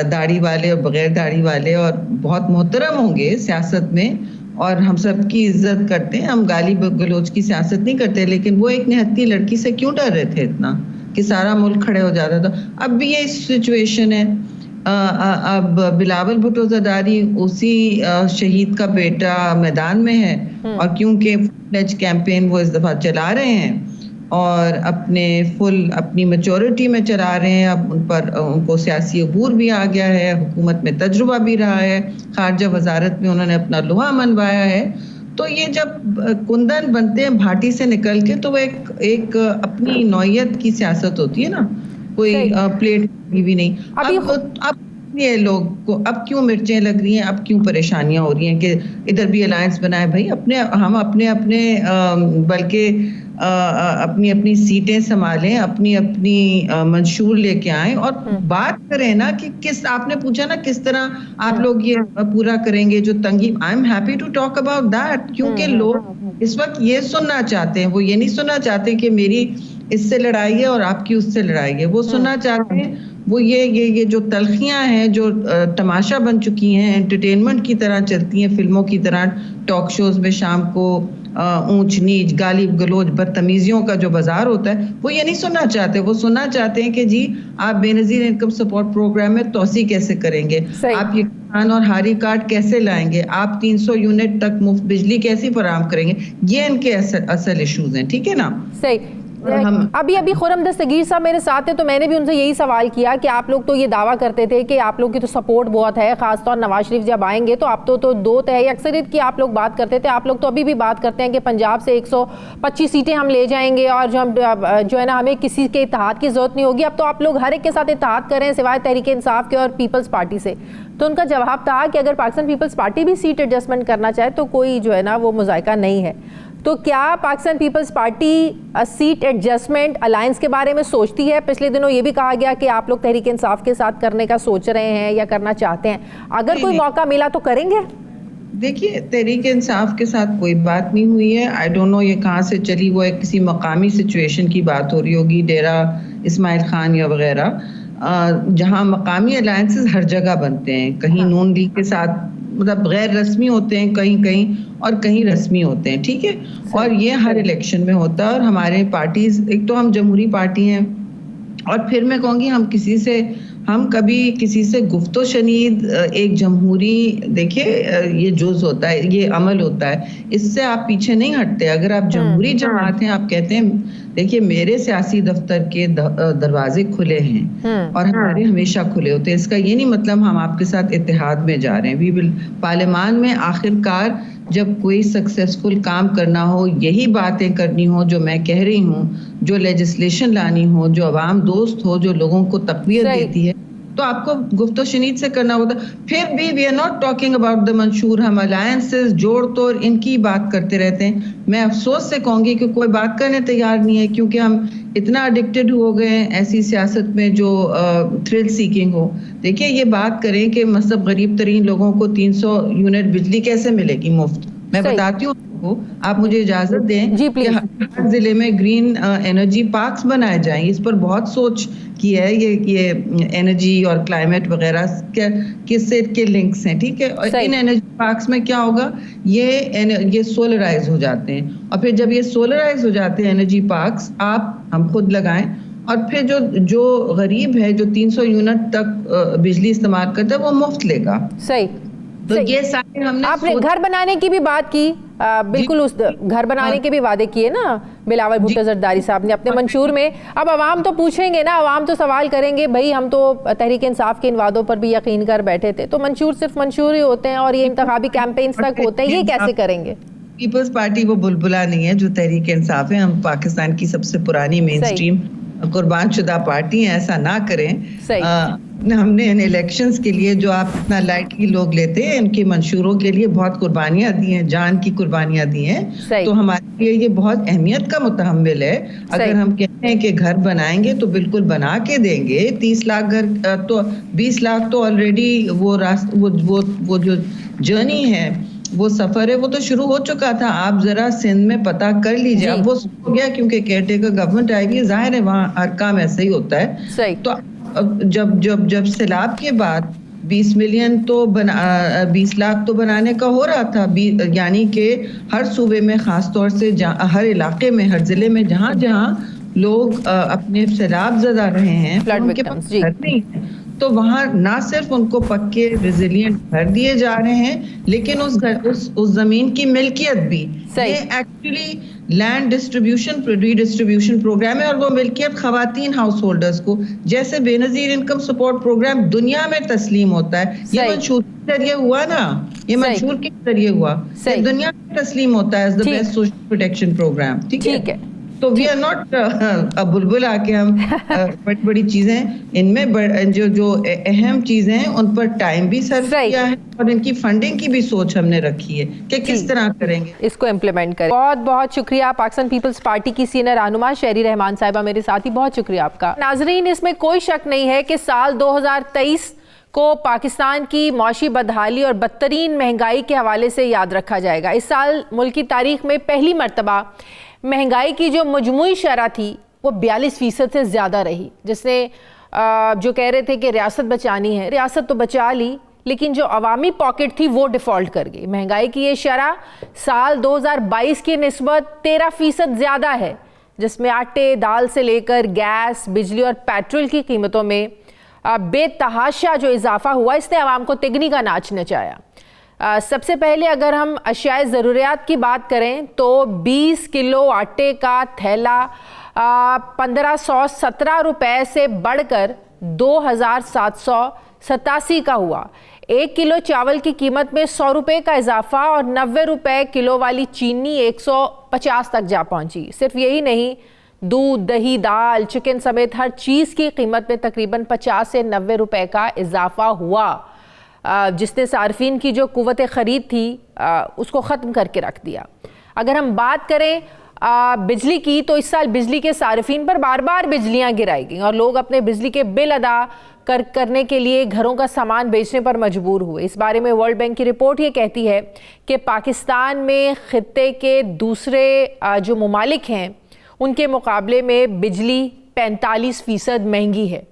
दाढ़ी वाले और बगैर दाढ़ी वाले, और बहुत मोहतरम होंगे सियासत में और हम सब की इज्जत करते हैं। हम गाली गलोच की सियासत नहीं करते, लेकिन वो एक निहत्ती लड़की से क्यों डर रहे थे इतना कि सारा मुल्क खड़े हो जाता था। अब भी ये सिचुएशन है। अब बिलावल भुट्टो ज़रदारी उसी शहीद का बेटा मैदान में है, और क्योंकि फ्लैज कैंपेन वो इस दफा चला रहे हैं और अपनी मैच्योरिटी में चला रहे हैं। अब उनको सियासी अबूर भी आ गया है, हुकूमत में तजुर्बा भी रहा है, खारजा वजारत में उन्होंने अपना लोहा मनवाया है। तो ये जब कुंदन बनते हैं भाटी से निकल के, तो वो एक अपनी नौयत की सियासत होती है ना, कोई प्लेट भी नहीं। अब ये लोग को अब क्यों मिर्चें लग रही हैं, अब क्यों परेशानियां हो रही हैं कि इधर भी अलायंस बनाए? भाई हम अपने बल्कि अपनी सीटें संभालें, अपनी मंशूर लेके आए और बात करें ना कि आपने पूछा ना किस तरह आप लोग ये पूरा करेंगे जो तंगी। I am happy to talk about that, क्योंकि लोग इस वक्त ये सुनना चाहते हैं। वो ये नहीं सुनना चाहते कि मेरी इससे लड़ाई है और आपकी उससे लड़ाई है। वो सुनना चाहते हैं वो ये जो तलखियां हैं, जो तमाशा बन चुकी हैं, एंटरटेनमेंट की तरह चलती हैं, फिल्मों की तरह टॉक शोज में शाम को ऊंच नीच, गाली गलोच, बदतमीजियों का जो बाजार होता है, वो ये नहीं सुनना चाहते। वो सुनना चाहते हैं कि जी आप बेनजीर इनकम सपोर्ट प्रोग्राम में तोसी कैसे करेंगे, आप ये किसान और हारी कार्ड कैसे लाएंगे, आप 300 यूनिट तक मुफ्त बिजली कैसे फराहम करेंगे। ये इनके असल इश्यूज हैं। ठीक है ना? सही। अभी खुर्रम दस्तगीर साहब मेरे साथ हैं, तो मैंने भी उनसे यही सवाल किया कि आप लोग तो ये दावा करते थे कि आप लोग की तो सपोर्ट बहुत है, खासतौर नवाज शरीफ जब आएंगे तो आप तो दो तय अक्सरियत की आप लोग बात करते थे। आप लोग तो अभी भी बात करते हैं कि पंजाब से 125 सीटें हम ले जाएंगे और जो है ना, हमें किसी के इत्तेहाद की जरूरत नहीं होगी। अब तो आप लोग हर एक के साथ इत्तेहाद करें सिवाय तहरीक इंसाफ के और पीपल्स पार्टी से। तो उनका जवाब था कि अगर पाकिस्तान पीपल्स पार्टी भी सीट एडजस्टमेंट करना चाहे तो कोई जो है ना वो मुज़ायका नहीं है। तो क्या Pakistan People's Party seat adjustment alliance के बारे में सोचती है? पिछले दिनों ये भी कहा गया कि आप लोग तहरीक इंसाफ के साथ करने का सोच रहे हैं या करना चाहते हैं। अगर कोई मौका मिला तो करेंगे? देखिए, तहरीक इंसाफ के साथ कोई बात नहीं हुई है। आई डोंट नो ये कहाँ से चली। वो एक किसी मकामी सिचुएशन की बात हो रही होगी, डेरा इस्माइल खान या वगैरह, जहाँ मकामी अलायंसेस हर जगह बनते हैं। कहीं नून लीग के साथ मतलब गैर रस्मी होते हैं कहीं और कहीं रस्मी होते हैं। ठीक है, और ये हर इलेक्शन में होता है। और हमारे पार्टीज, एक तो हम जमहूरी पार्टी हैं, और फिर मैं कहूँगी हम कभी किसी से गुफ्तो शनीद एक जमहूरी, देखिए ये जुज़ होता है, ये अमल होता है, इससे आप पीछे नहीं हटते। अगर आप जमहूरी जमात हैं, आप कहते हैं देखिए मेरे सियासी दफ्तर के दरवाजे खुले हैं और हमारे हमेशा खुले होते हैं, इसका ये नहीं मतलब हम आपके साथ इत्तेहाद में जा रहे हैं। वी विल पार्लियामान में आखिरकार जब कोई सक्सेसफुल काम करना हो, यही बातें करनी हो जो मैं कह रही हूँ, जो लेजिस्लेशन लानी हो, जो अवाम दोस्त हो, जो लोगों को तक़वियत देती है, तो आपको गुफ्तो शनीद से करना होता। फिर भी we are not talking about the मंशूर। हम अलायंसेस, जोड़ तोड़, इनकी बात करते रहते हैं। मैं अफसोस से कहूँगी कि कोई बात करने तैयार नहीं है, क्योंकि हम इतना एडिक्टेड हो गए हैं ऐसी सियासत में जो थ्रिल सीकिंग हो। देखिए, ये बात करें कि मतलब गरीब तरीन लोगों को 300 यूनिट बिजली कैसे मिलेगी मुफ्त। मैं बताती हूँ आपको, आप मुझे इजाजत दें कि हर जिले में ग्रीन एनर्जी पार्क्स बनाए जाएं। इस पर बहुत सोच की है। ये एनर्जी और क्लाइमेट वगैरह किससे के लिंक्स हैं। ठीक है, और इन एनर्जी पार्क्स में क्या होगा, ये सोलराइज हो जाते हैं, और फिर जब ये सोलराइज हो जाते हैं एनर्जी पार्क्स, हम खुद लगाएं, और फिर जो गरीब है, जो 300 यूनिट तक बिजली इस्तेमाल करता है, वो मुफ्त लेगा। सही। तो ये सारे हमने आपने घर बनाने की भी बात की, बिल्कुल उस घर बनाने के भी वादे किए ना बिलावल भुट्टो जरदारी साहब ने अपने मंशूर में। अब अवाम तो पूछेंगे ना, अवाम तो सवाल करेंगे, भाई हम तो तहरीक इंसाफ के इन वादों पर भी यकीन कर बैठे थे, तो मंशूर सिर्फ मंशूर ही होते हैं और ये इंतखाबी कैंपेन्स तक होते हैं, ये कैसे करेंगे? पीपल्स पार्टी वो बुलबुला नहीं है जो तहरीक इंसाफ है। हम पाकिस्तान की सबसे पुरानी मेन स्ट्रीम कुर्बान शुदा पार्टी है, ऐसा ना करें। हमने इन इलेक्शंस के लिए जो आप इतना लाइटली लोग लेते हैं, इनके मंशूरों के लिए बहुत कुर्बानियां दी हैं, जान की कुर्बानियां दी हैं, तो हमारे लिए ये बहुत अहमियत का मुतहम्मिल है। अगर हम कहते हैं कि घर बनाएंगे तो बिल्कुल बना के देंगे। 30 लाख घर तो 20 लाख तो ऑलरेडी वो जो जर्नी है, वो सफर है, वो तो शुरू हो चुका था। आप जरा सिंध में पता कर लीजिए, अब वो हो गया क्योंकि केयरटेकर गवर्नमेंट आएगी, जाहिर है वहाँ हर काम ऐसा ही होता है। तो जब सैलाब के बाद 20 मिलियन तो 20 लाख तो बनाने का हो रहा था, यानी कि हर सूबे में, खास तौर से हर इलाके में, हर जिले में जहाँ जहाँ लोग अपने सैलाब ज़दा रहे हैं, उनके पास घर नहीं है, तो वहाँ ना सिर्फ उनको पक्के रेजिलिएंट घर दिए जा रहे हैं, लेकिन उस जमीन की मिल्कियत भी, ये actually land distribution redistribution programme है, और वो मिल्कियत खवातीन हाउस होल्डर्स को, जैसे बेनजीर इनकम सपोर्ट प्रोग्राम दुनिया में तस्लीम होता है, ये मंशूर के जरिए हुआ ना, ये मंशूर के जरिए हुआ, दुनिया में तस्लीम होता है as the best social protection programme. ठीक है, तो वी आर नॉट अब बुलबुल आके हम बड़ी बड़ी चीजें, इनमें जो अहम चीजें हैं उन पर टाइम भी सर्व किया है, और इनकी फंडिंग की भी सोच हमने रखी है कि किस तरह करेंगे, इसको इम्प्लीमेंट करें। बहुत बहुत शुक्रिया पाकिस्तान पीपल्स पार्टी की सीनियर रहनुमा शहरी रहमान साहिबा मेरे साथ ही, बहुत शुक्रिया आपका। नाजरीन, इसमें कोई शक नहीं है कि साल 2023 को पाकिस्तान की मौशी बदहाली और बदतरीन महंगाई के हवाले से याद रखा जाएगा। इस साल मुल्क की तारीख में पहली मरतबा महंगाई की जो मजमूई शरह थी वो 42% से ज़्यादा रही, जिसने जो कह रहे थे कि रियासत बचानी है, रियासत तो बचा ली, लेकिन जो अवामी पॉकेट थी वो डिफ़ॉल्ट कर गई। महंगाई की ये शरह साल 2022 की निस्बत 13% ज़्यादा है, जिसमें आटे दाल से लेकर गैस, बिजली और पेट्रोल की कीमतों में बेतहाशा जो इजाफा हुआ, इसने आवाम को तिगनी का नाच नचाया। सबसे पहले अगर हम अशियाए ज़रूरियात की बात करें तो 20 किलो आटे का थैला 1517 रुपये से बढ़कर 2787 का हुआ। 1 किलो चावल की कीमत में 100 रुपये का इजाफा और 90 रुपये किलो वाली चीनी 150 तक जा पहुंची। सिर्फ यही नहीं, दूध, दही, दाल, चिकन समेत हर चीज़ की कीमत में तकरीबन 50 से 90 रुपये का इजाफा हुआ, जिसने सार्फिन की जो कुव्वत ख़रीद थी उसको ख़त्म करके रख दिया। अगर हम बात करें बिजली की, तो इस साल बिजली के सार्फिन पर बार बार बिजलियाँ गिराई गई और लोग अपने बिजली के बिल अदा करने के लिए घरों का सामान बेचने पर मजबूर हुए। इस बारे में वर्ल्ड बैंक की रिपोर्ट ये कहती है कि पाकिस्तान में खित्ते के दूसरे जो ममालिक हैं उनके मुकाबले में बिजली 45% महंगी है।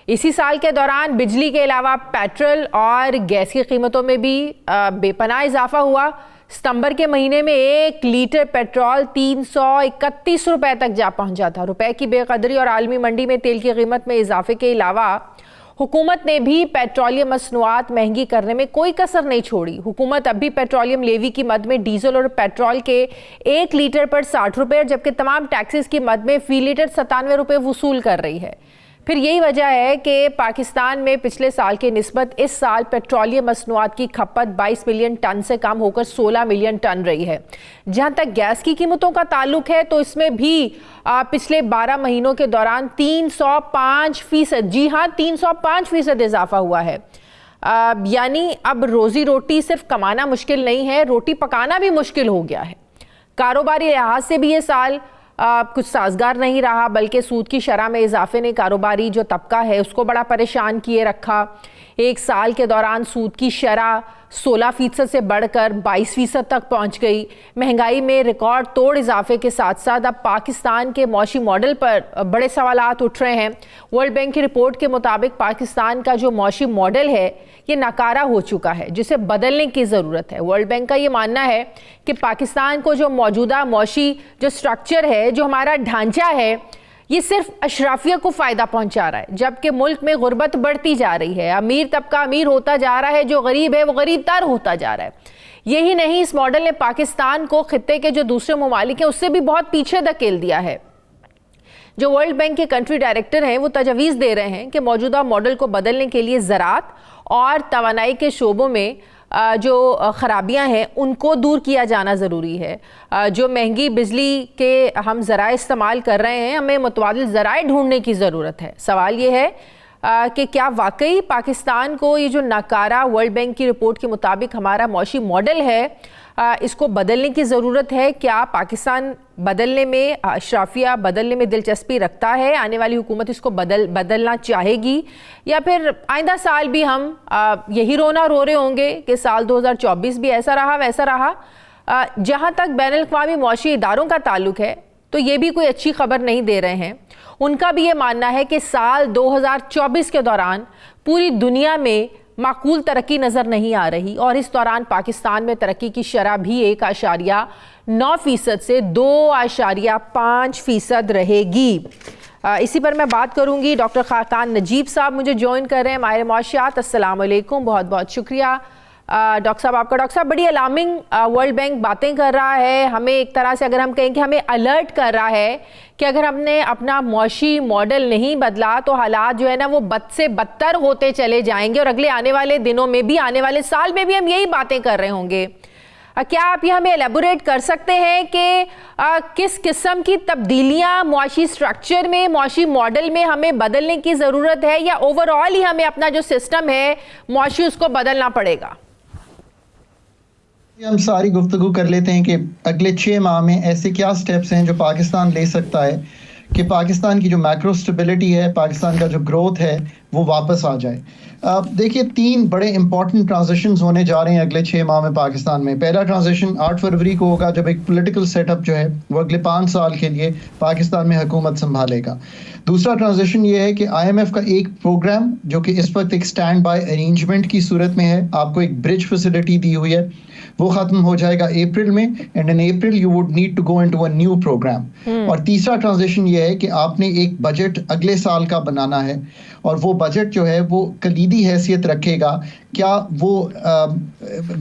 इसी साल के दौरान बिजली के अलावा पेट्रोल और गैस की कीमतों में भी बेपनाह इजाफा हुआ। सितंबर के महीने में 1 लीटर पेट्रोल 331 रुपए तक जा पहुंचा था। रुपए की बेकदरी और आलमी मंडी में तेल की कीमत में इजाफे के अलावा हुकूमत ने भी पेट्रोलियम मसनूआत महंगी करने में कोई कसर नहीं छोड़ी। हुकूमत अब भी पेट्रोलियम लेवी की मद में डीजल और पेट्रोल के 1 लीटर पर 60 रुपये, जबकि तमाम टैक्सेस की मद में फी लीटर 97 रुपये वसूल कर रही है। फिर यही वजह है कि पाकिस्तान में पिछले साल के निस्बत इस साल पेट्रोलियम मसनूआत की खपत 22 मिलियन टन से कम होकर 16 मिलियन टन रही है। जहां तक गैस की कीमतों का ताल्लुक है तो इसमें भी पिछले 12 महीनों के दौरान 305%, जी हाँ 305% इजाफा हुआ है। यानी अब रोजी रोटी सिर्फ कमाना मुश्किल नहीं है, रोटी पकाना भी मुश्किल हो गया है। कारोबारी लिहाज से भी ये साल कुछ साजगार नहीं रहा, बल्कि सूद की शरह में इजाफे ने कारोबारी जो तबका है उसको बड़ा परेशान किए रखा। एक साल के दौरान सूद की शरह 16% से बढ़कर 22% तक पहुंच गई। महंगाई में रिकॉर्ड तोड़ इजाफे के साथ साथ अब पाकिस्तान के मौशी मॉडल पर बड़े सवालात उठ रहे हैं। वर्ल्ड बैंक की रिपोर्ट के मुताबिक पाकिस्तान का जो मौशी मॉडल है ये नाकारा हो चुका है, जिसे बदलने की ज़रूरत है। वर्ल्ड बैंक का ये मानना है कि पाकिस्तान को जो मौजूदा मौशी जो स्ट्रक्चर है, जो हमारा ढांचा है, ये सिर्फ अशराफिया को फ़ायदा पहुंचा रहा है, जबकि मुल्क में गुर्बत बढ़ती जा रही है, अमीर तबका अमीर होता जा रहा है, जो गरीब है वो गरीब तर होता जा रहा है। यही नहीं, इस मॉडल ने पाकिस्तान को खित्ते के जो दूसरे ममालिक हैं उससे भी बहुत पीछे धकेल दिया है। जो वर्ल्ड बैंक के कंट्री डायरेक्टर हैं वो तजवीज़ दे रहे हैं कि मौजूदा मॉडल को बदलने के लिए ज़राअत और तवानाई के शोबों में जो ख़राबियाँ हैं उनको दूर किया जाना ज़रूरी है। जो महंगी बिजली के हम ज़राए इस्तेमाल कर रहे हैं, हमें मुतबादिल ज़राए ढूंढने की ज़रूरत है। सवाल ये है कि क्या वाकई पाकिस्तान को ये जो नाकारा वर्ल्ड बैंक की रिपोर्ट के मुताबिक हमारा मौशी मॉडल है इसको बदलने की ज़रूरत है? क्या पाकिस्तान बदलने में, अशराफिया बदलने में दिलचस्पी रखता है? आने वाली हुकूमत इसको बदलना चाहेगी, या फिर आइंदा साल भी हम यही रोना रो रहे होंगे कि साल 2024 भी ऐसा रहा वैसा रहा? जहाँ तक बैनुल अक़वामी मौशी इदारों का ताल्लुक है तो ये भी कोई अच्छी खबर नहीं दे रहे हैं। उनका भी ये मानना है कि साल 2024 के दौरान पूरी दुनिया में माकूल तरक्की नज़र नहीं आ रही, और इस दौरान पाकिस्तान में तरक्की की शरह भी 1.9% से 2.5% रहेगी। इसी पर मैं बात करूंगी। डॉक्टर खाकान नजीब साहब मुझे ज्वाइन कर रहे हैं माहिर मौशियात। अस्सलाम वालेकुम, बहुत बहुत शुक्रिया डॉक्टर साहब आपका। डॉक्टर साहब, बड़ी अलार्मिंग वर्ल्ड बैंक बातें कर रहा है, हमें एक तरह से अगर हम कहें कि हमें अलर्ट कर रहा है कि अगर हमने अपना मौशी मॉडल नहीं बदला तो हालात जो है ना वो बद से बदतर होते चले जाएंगे, और अगले आने वाले दिनों में भी, आने वाले साल में भी हम यही बातें कर रहे होंगे। क्या आप ये हमें एलेबोरेट कर सकते हैं कि किस किस्म की तब्दीलियां मुआशी स्ट्रक्चर में, मुआशी मॉडल में हमें बदलने की ज़रूरत है, या ओवरऑल ही हमें अपना जो सिस्टम है मुआशी उसको बदलना पड़ेगा? हम सारी गुफ्तगू कर लेते हैं कि अगले 6 माह में ऐसे क्या स्टेप्स हैं जो पाकिस्तान ले सकता है कि पाकिस्तान की जो मैक्रो स्टेबिलिटी है, पाकिस्तान का जो ग्रोथ है वो वापस आ जाए। देखिए 3 बड़े इंपॉर्टेंट ट्रांजिशंस होने जा रहे हैं अगले 6 माह में पाकिस्तान में। पहला ट्रांजिशन 8 फरवरी को होगा जब एक पॉलिटिकल सेटअप जो है वो अगले 5 साल के लिए पाकिस्तान में हुकूमत संभालेगा। दूसरा ट्रांजिशन ये है कि IMF का एक प्रोग्राम जो कि इस वक्त एक स्टैंड बाय अरेंजमेंट की सूरत में है, आपको एक ब्रिज फैसिलिटी दी हुई है, वो खत्म हो जाएगा अप्रैल में, and in April you would need to go into a new programme. और तीसरा ट्रांजिशन ये है कि आपने एक बजट अगले साल का बनाना है, और वो बजट जो है वो कलीदी हैसियत रखेगा। क्या वो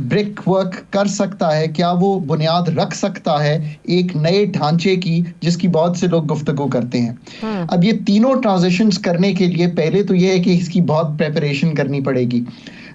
ब्रिक वर्क कर सकता है, क्या वो बुनियाद रख सकता है एक नए ढांचे की जिसकी बहुत से लोग गुफ्तगू करते हैं। अब ये तीनों ट्रांजिशंस करने के लिए पहले तो ये है कि इसकी बहुत प्रेपरेशन करनी पड़ेगी।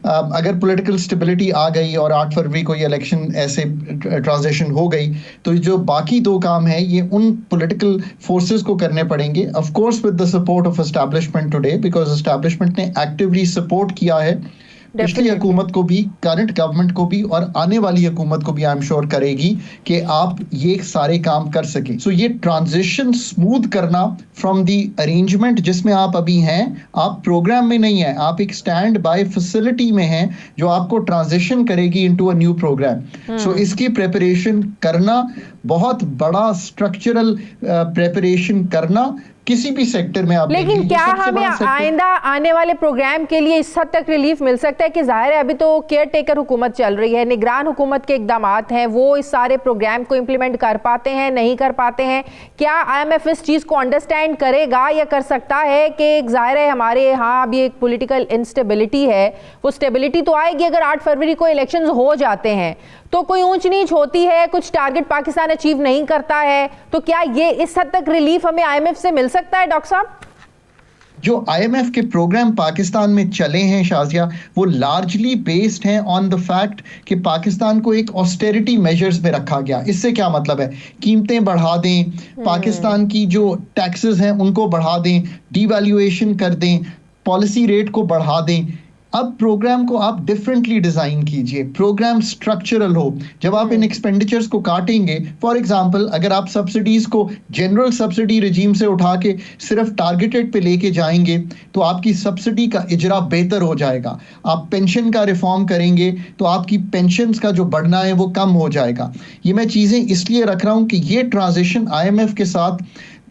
अगर पॉलिटिकल स्टेबिलिटी आ गई और 8 फरवरी को ये इलेक्शन ऐसे ट्रांजिशन हो गई तो जो बाकी 2 काम है ये उन पॉलिटिकल फोर्सेस को करने पड़ेंगे, of course with the support of establishment today, because establishment ने एक्टिवली सपोर्ट किया है पिछली हुकूमत को भी, करंट गवर्नमेंट को भी, और आने वाली हुकूमत को भी आई एम श्योर करेगी कि आप ये सारे काम कर सकें। सो ये ट्रांजिशन स्मूथ करना फ्रॉम दी अरेंजमेंट जिसमें आप अभी हैं, आप प्रोग्राम में नहीं है, आप एक स्टैंड बाय फैसिलिटी में हैं जो आपको ट्रांजिशन करेगी इनटू अ न्यू प्रोग्राम। सो इसकी प्रिपरेशन करना, बहुत बड़ा स्ट्रक्चरल प्रिपरेशन करना किसी भी सेक्टर में आप। लेकिन क्या हमें आइंदा आने वाले प्रोग्राम के लिए इस हद तक रिलीफ मिल सकता है कि जाहिर है अभी तो केयर टेकर हुकूमत चल रही है, निगरान हुकूमत के इकदामात हैं, वो इस सारे प्रोग्राम को इम्प्लीमेंट कर पाते हैं, नहीं कर पाते हैं? क्या IMF इस चीज़ को अंडरस्टैंड करेगा या कर सकता है कि जाहिर है हमारे यहाँ अभी एक पॉलिटिकल इंस्टेबिलिटी है, वो स्टेबिलिटी तो आएगी अगर 8 फरवरी को इलेक्शंस हो जाते हैं, तो कोई ऊंच नीच होती है, कुछ टारगेट पाकिस्तान अचीव नहीं करता है, तो क्या ये इस हद तक रिलीफ हमें IMF से मिल सकता है डॉक्टर साहब? जो IMF के प्रोग्राम पाकिस्तान में चले हैं शाजिया, वो लार्जली बेस्ड हैं ऑन द फैक्ट कि पाकिस्तान को एक ऑस्टेरिटी मेजर्स में रखा गया। इससे क्या मतलब है? कीमतें बढ़ा दें, पाकिस्तान की जो टैक्सेस हैं उनको बढ़ा दें, डीवैल्यूएशन कर दें, पॉलिसी रेट को बढ़ा दें। अब प्रोग्राम को आप डिफरेंटली डिजाइन कीजिए, प्रोग्राम स्ट्रक्चरल हो। जब आप इन एक्सपेंडिचर्स को काटेंगे, फॉर एग्जांपल अगर आप सब्सिडीज को जनरल सब्सिडी रिजीम से उठा के सिर्फ टारगेटेड पे लेके जाएंगे तो आपकी सब्सिडी का इजरा बेहतर हो जाएगा। आप पेंशन का रिफॉर्म करेंगे तो आपकी पेंशन्स का जो बढ़ना है वो कम हो जाएगा। ये मैं चीजें इसलिए रख रहा हूं कि ये ट्रांजिशन IMF के साथ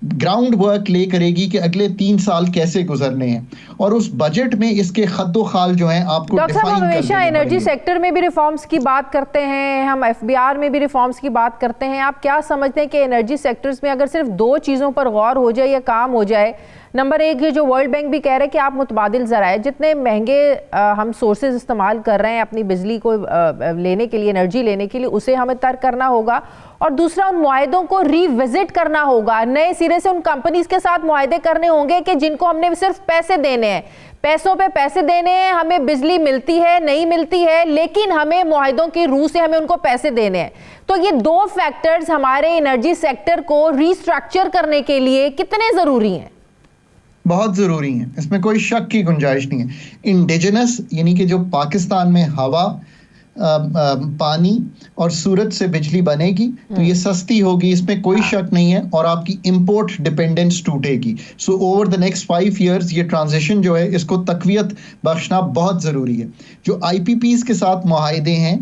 ग्राउंड वर्क ले करेगी कि अगले 3 साल कैसे गुजरने हैं, और उस बजट में इसके खद्दो खाल जो हैं आपको डॉक्टर साहब, हम डिफाइन हमेशा करने एनर्जी पड़ेंगे। सेक्टर में भी रिफॉर्म्स की बात करते हैं, हम एफबीआर में भी रिफॉर्म्स की बात करते हैं। आप क्या समझते हैं कि एनर्जी सेक्टर्स में अगर सिर्फ 2 चीज़ों पर गौर हो जाए या काम हो जाए? नंबर 1, ये जो वर्ल्ड बैंक भी कह रहे हैं कि आप मुतबादिल ज़राए, जितने महंगे हम सोर्सेज इस्तेमाल कर रहे हैं अपनी बिजली को लेने के लिए, एनर्जी लेने के लिए, उसे हमें तर्क करना होगा। और दूसरा, उन मुआहदों को रिविजिट करना होगा, नए सिरे से उन कंपनीज के साथ मुआहदे करने होंगे कि जिनको हमने सिर्फ पैसे देने हैं, पैसों पे पैसे देने हैं, हमें बिजली मिलती है नहीं मिलती है, लेकिन हमें मुआहदों की रूह से हमें उनको पैसे देने हैं। तो ये 2 फैक्टर्स हमारे एनर्जी सेक्टर को रीस्ट्रक्चर करने के लिए कितने ज़रूरी हैं? बहुत ज़रूरी है, इसमें कोई शक की गुंजाइश नहीं है। इंडिजिनस यानी कि जो पाकिस्तान में हवा, पानी और सूरज से बिजली बनेगी तो ये सस्ती होगी, इसमें कोई शक नहीं है, और आपकी इंपोर्ट डिपेंडेंस टूटेगी। So over the next 5 years ये ट्रांजिशन जो है इसको तकवीत बख्शना बहुत ज़रूरी है। जो IPPs के साथ मुआहदे हैं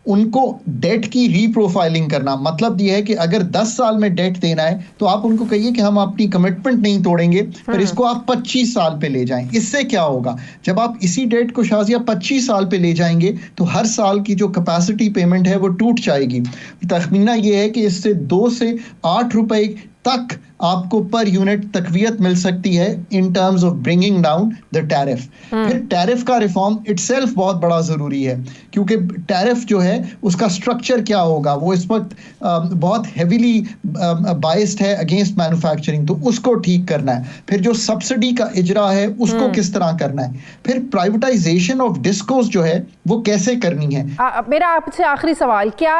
उनको डेट की रीप्रोफाइलिंग करना, मतलब ये है कि अगर 10 साल में डेट देना है तो आप उनको कहिए कि हम अपनी कमिटमेंट नहीं तोड़ेंगे, पर इसको आप 25 साल पे ले जाएं। इससे क्या होगा, जब आप इसी डेट को शाजिया 25 साल पे ले जाएंगे तो हर साल की जो कैपेसिटी पेमेंट है वो टूट जाएगी। तखमीना ये है कि इससे 2 से 8 रुपए तक आपको पर यूनिट तकवीत मिल सकती है in terms of bringing down the tariff. फिर टैरिफ का रिफॉर्म इटसेल्फ बहुत बड़ा ज़रूरी है, क्योंकि टैरिफ जो है उसका स्ट्रक्चर क्या होगा, वो इस वक्त बहुत हेविली बाइस्ड है अगेंस्ट मैन्युफैक्चरिंग, तो उसको ठीक करना है। फिर जो सब्सिडी का इजरा है उसको किस तरह करना है, फिर प्राइवेटाइजेशन ऑफ डिस्कोस जो है वो कैसे करनी है। मेरा आपसे आखिरी सवाल, क्या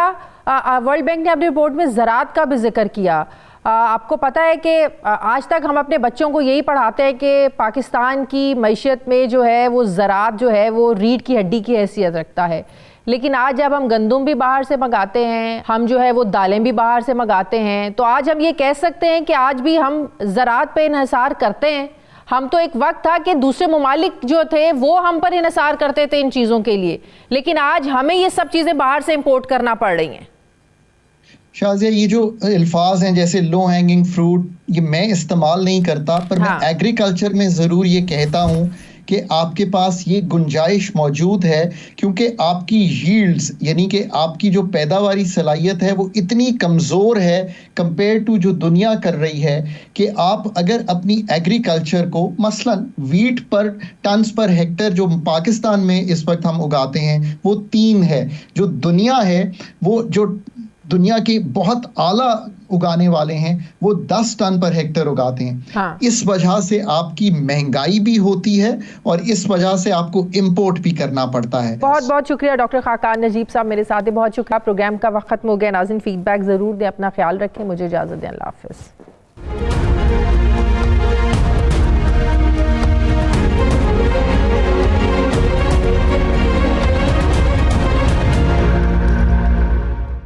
वर्ल्ड बैंक ने अपनी रिपोर्ट में ज़राअत का भी जिक्र किया? आपको पता है कि आज तक हम अपने बच्चों को यही पढ़ाते हैं कि पाकिस्तान की मईशत में जो है वो ज़राअत जो है वो रीढ़ की हड्डी की हैसियत रखता है, लेकिन आज जब हम गंदम भी बाहर से मंगाते हैं, हम जो है वो दालें भी बाहर से मंगाते हैं, तो आज हम ये कह सकते हैं कि आज भी हम ज़राअत पे इन्हिसार करते हैं। हम तो एक वक्त था कि दूसरे ममालिक जो थे वो हम पर इन्हिसार करते थे इन चीज़ों के लिए, लेकिन आज हमें ये सब चीज़ें बाहर से इम्पोर्ट करना पड़ रही हैं। शाजिया, ये जो अल्फाज हैं जैसे लो हैंगिंग फ्रूट, ये मैं इस्तेमाल नहीं करता, पर मैं एग्रीकल्चर में ज़रूर ये कहता हूँ कि आपके पास ये गुंजाइश मौजूद है, क्योंकि आपकी यील्ड्स यानी कि आपकी जो पैदावारी सलाहियत है वो इतनी कमज़ोर है कंपेयर टू जो दुनिया कर रही है, कि आप अगर अपनी एग्रीकल्चर को मसलन वीट पर टन्स पर हेक्टर जो पाकिस्तान में इस वक्त हम उगाते हैं वो 3 है, जो दुनिया है वो जो दुनिया के बहुत आला उगाने वाले हैं वो 10 टन पर हेक्टर उगाते हैं। हाँ। इस वजह से आपकी महंगाई भी होती है और इस वजह से आपको इंपोर्ट भी करना पड़ता है। बहुत बहुत शुक्रिया डॉक्टर खाकान नजीब साहब, मेरे साथ ही बहुत शुक्रिया। प्रोग्राम का वक्त खत्म हो गया। नाज़रीन, फीडबैक ज़रूर दें, अपना ख्याल रखें, मुझे इजाज़त दें, अल्लाह हाफ़िज़।